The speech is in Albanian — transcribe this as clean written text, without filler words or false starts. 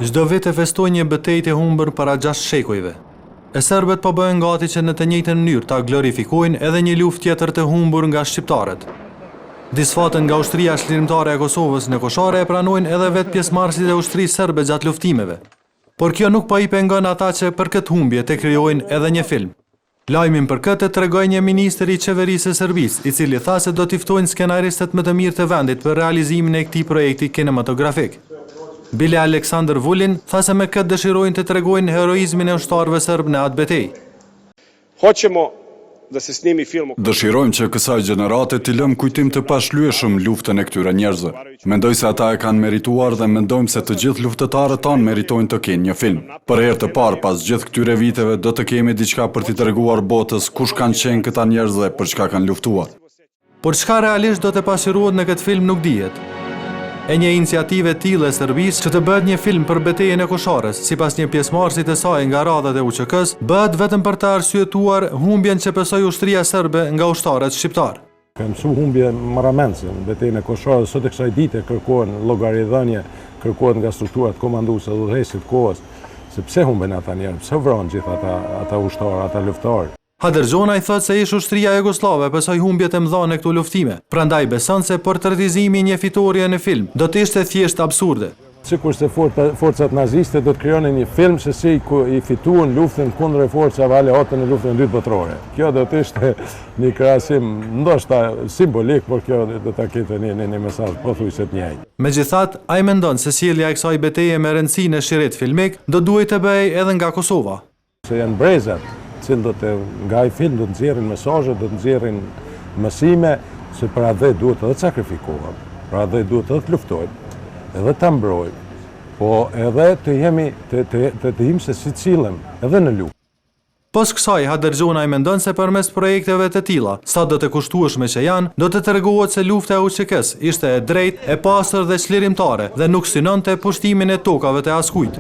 Çdo vit e festojnë një betejë e humbur para 6 shekujve. E serbët po bëhen gati që në të njëjtën mënyrë ta glorifikojnë edhe një luftë tjetër të humbur nga shqiptarët. Disfatën nga ushtria çlirimtare e Kosovës në koshare e pranojnë edhe vetë pjesëmarrësit e ushtrisë serbe gjatë luftimeve. Por kjo nuk po i pengon ata që për këtë humbje të krijojnë edhe një film. Lajmin për këtë tregoi një ministër i qeverisë së Serbisë, i cili tha se do t'i ftojnë skenaristët më të mirë të vendit për realizimin e këtij projekti kinematografik. Bile Aleksandar Vulin tha se me këtë dëshirojnë të tregojnë heroizmin e ushtarëve serb në atë betejë. Dëshirojmë që kësaj gjenerate t'i lëm kujtim të pashlyeshëm luftën e këtyre njerëzve. Mendoj se ata e kanë merituar dhe mendojmë se të gjithë luftëtarët tanë meritojnë të kenë një film. Për herë të parë pas gjithë këtyre viteve do të kemi diçka për t'i treguar botës kush kanë qenë këta njerëz dhe për çka kanë luftuar. Por çka realisht do të pasqyrohet në këtë film nuk dihet. E një iniciative tillë e Serbisë që të bëhet një film për betejën e Kosharës, sipas një pjesëmarrësit të saj nga radhat e UÇK-s, bëhet vetëm për të arsyetuar humbjen që besoi ushtria serbe nga ushtarët shqiptar. Ka mësuar humbje marramendse në betejën e Kosharës. Sot e kësaj dite kërkohen llogaridhënie, kërkohet nga strukturat komanduese dhe udhëheqësit kohës, se pse humben ata njerëz, pse vrohen gjithë ata ushtarë, ata luftarë. Hadergjona i thot se ish ushtria jugoslave besoi humbjet e mëdha në këto luftime. Prandaj beson se portretizimi i një fitorie në film do të ishte thjesht absurde. Sikurse forcat naziste do të krijonin një film se si i fituan luftën kundër forcave aleate në luftën e dytë botërore. Kjo do të ishte një krahasim ndoshta simbolik, por kjo do ta ketë një mesazh pothuajse të njëjtë. Megjithatë, ai mendon se sjellja e kësaj betejë me rëndësi në shirit filmik do duhet të bëhej edhe nga Kosova. Se janë brezat nga i film do të nxjerrin mesazhe, do të nxjerrin mësime se për atë duhet edhe të sakrifikohem, për atë duhet edhe të luftojmë, edhe ta mbrojmë, po edhe të jemi se si cilëm edhe në luftë. Pas kësaj, Hadergjona i mendon se përmes projekteve të tilla, sa do të kushtueshme që janë, do të tregohet se lufta e UÇK-s ishte e drejtë, e pastër dhe çlirimtare dhe nuk synonte pushtimin e tokave të askujt.